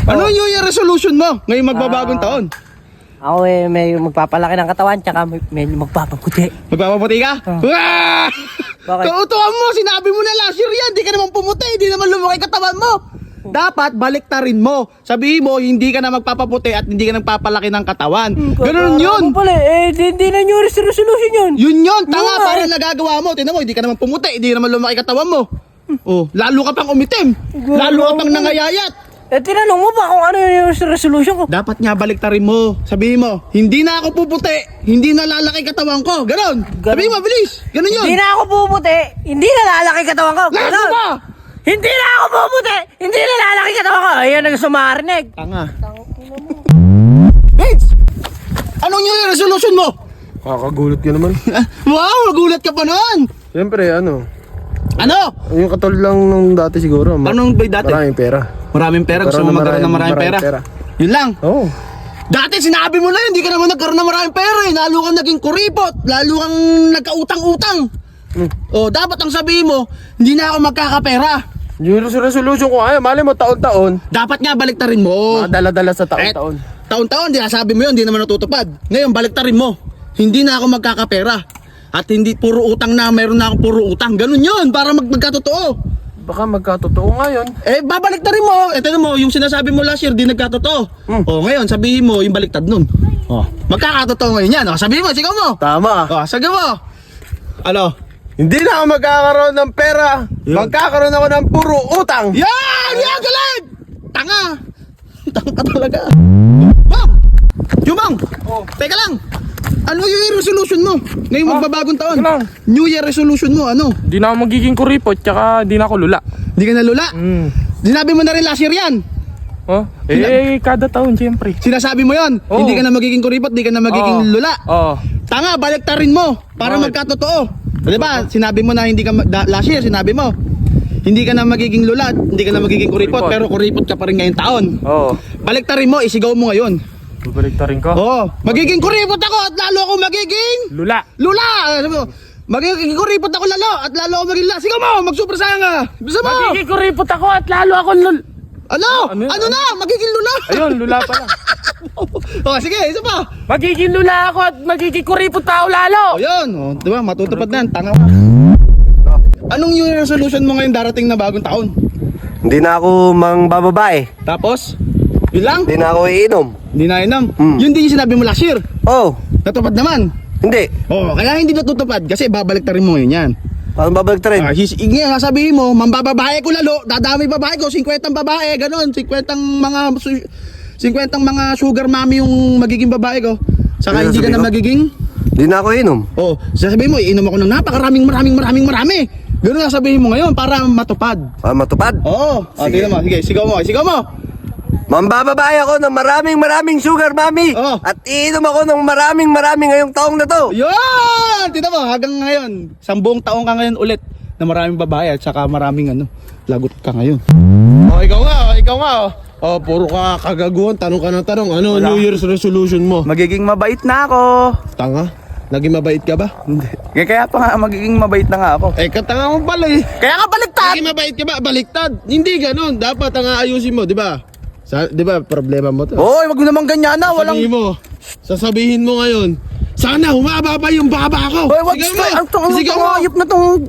Ano New Year resolution mo ngayong magbabagong taon? Ako may magpapalaki ng katawan, tsaka may magpapaputi. Magpapaputi ka? Ah! Bakit? Kautuan mo, sinabi mo na last year yan, di ka naman pumuti, di naman lumaki katawan mo. Dapat baliktarin mo. Sabihin mo, hindi ka na magpapaputi at hindi ka nagpapalaki ng katawan. Ganun yun. Pala, hindi na New Year's resolution yun. Yun, tanga, para nagagawa mo. Tingnan mo, hindi ka naman pumuti, hindi naman lumaki katawan mo. Oh, lalo ka pang umitim. Lalo ka pang nangayayat. Tinanong mo ba kung ano yung resolution ko? Dapat nga baliktarin mo. Sabihin mo, hindi na ako puputi, hindi na lalaki katawan ko. Ganon. Sabihin mo, bilis. Ganon yun. Hindi na ako puputi, hindi na lalaki katawan ko. Lahat Ganon. ba? Hindi na ako puputi, hindi na lalaki katawan ko. Ayan ang sumarinig. Tanga. Vince! Anong yung resolution mo? Kakagulat ka naman. Wow, nagulat ka pa nun. Siyempre, ano? Yung katulad lang nung dati siguro. Anong ba dati? Maraming pera. Maraming pera, gusto mo magkaroon ng maraming pera. Yun lang. Oo. Dati sinabi mo na yun, hindi ka naman nagkaroon ng maraming pera eh. Lalo kang naging kuripot, lalo kang nagkautang-utang. O, dapat ang sabihin mo, hindi na ako magkakapera. Yung resolution ko, mali mo taon-taon. Dapat nga baliktarin mo. Dala-dala sa taon-taon. Taon-taon, di sabi mo yun, hindi naman natutupad. Ngayon, baliktarin mo. Hindi na ako magkakapera. At hindi puro utang na, mayroon na akong puro utang. Ganun yun, para magkatotoo. Baka magkatotoo ngayon. Babaliktarin mo. Ito mo, yung sinasabi mo last year, di nagkatotoo. O, ngayon, sabihin mo yung baliktad nun. O, magkakatotoo ngayon yan. O, sabihin mo, sigaw mo. Tama. O, sagaw mo. Ano? Hindi na ako magkakaroon ng pera. Magkakaroon ako ng puro utang. Yan! Yan! Galing! Tanga! Tanga ka talaga. Bang! Jumang! Teka lang! Ano yung resolution mo? Ngayong magbabagong taon? lang. New Year resolution mo, ano? Di na ako magiging kuripot, tsaka di na ako lula. Di ka nalula? Sinabi mo na rin last year yan. Oh? Kada taon, siyempre. Sinasabi mo yon. Oo. Hindi ka na magiging kuripot, di ka na magiging lula. Oo. Tanga, baliktarin mo para Bakit? magkatotoo. Di ba? Sinabi mo na hindi ka last year, sinabi mo. Hindi ka na magiging lula, hindi ka na magiging kuripot, Kuripot. pero kuripot ka pa rin ngayong taon. Oo. Baliktarin mo, isigaw mo ngayon. Babaliktarin ko. Oo. Magiging kuripot ako at lalo ako magiging Lula. lula. Sabi mo, magiging kuripot ako lalo at lalo ako magiging lula. Sigaw mo, mag-super saiyan ka. Bisa mo. Magiging kuripot ako at lalo ako Ano? Ano na? Magiging lula. Ayun, lula pala. Oh, sige, isa pa. Magiging lula ako at magiging kuripot pa ako lalo. O yun, o, di ba? Matutupad na yan. Tanga ka. Anong New Year resolution mo ngayon darating na bagong taon? Hindi na ako mangbababae. Tapos? Yun lang? Hindi na ako iinom. Hindi na inam. Yun din yung sinabi mo last year. Oh, Natupad naman. hindi. Oh, kaya hindi natutupad kasi babalik ta rin mo ngayon yan. Paano babalik rin? Ngayon, sabihin mo, mambababae ko lalo, dadami babae ko, 50 babae, ganon, 50 mga sugar mommy yung magiging babae ko. Saka Ano hindi ka na sabihin ko? magiging, Hindi na ako iinom. oh, sasabihin mo, iinom ako ng napakaraming marami. Ganon na sabihin mo ngayon para matupad. Para matupad. Oo, Sige. tingnan mo, sige, sigaw mo. Mambababae ako ng maraming sugar mami. Oh. At iinom ako ng maraming ngayong taong na to. Yun! Tingnan mo, hanggang ngayon, 10 taong ka ngayon ulit na maraming babae at saka maraming lagot ka ngayon. Oh, ikaw nga. Oh, puro ka kagaguhan. Tanong ka ng tanong. Ano New Year's resolution mo? Magiging mabait na ako. Tanga? Naging mabait ka ba? Hindi. Kaya pa nga magiging mabait na nga ako. Katanga mo pala eh. Kaya ka baliktad! Naging mabait ka ba? Baliktad. Hindi ganun. Dapat ang aayusin mo, di ba? Di ba problema mo to? Hoy, wag mo naman ganyan na. Walang... Sasabihin mo ngayon, sana humaba pa yung baba ko. Hoy, wag Sigaw mo! ang Sigaw mo! ayop na tong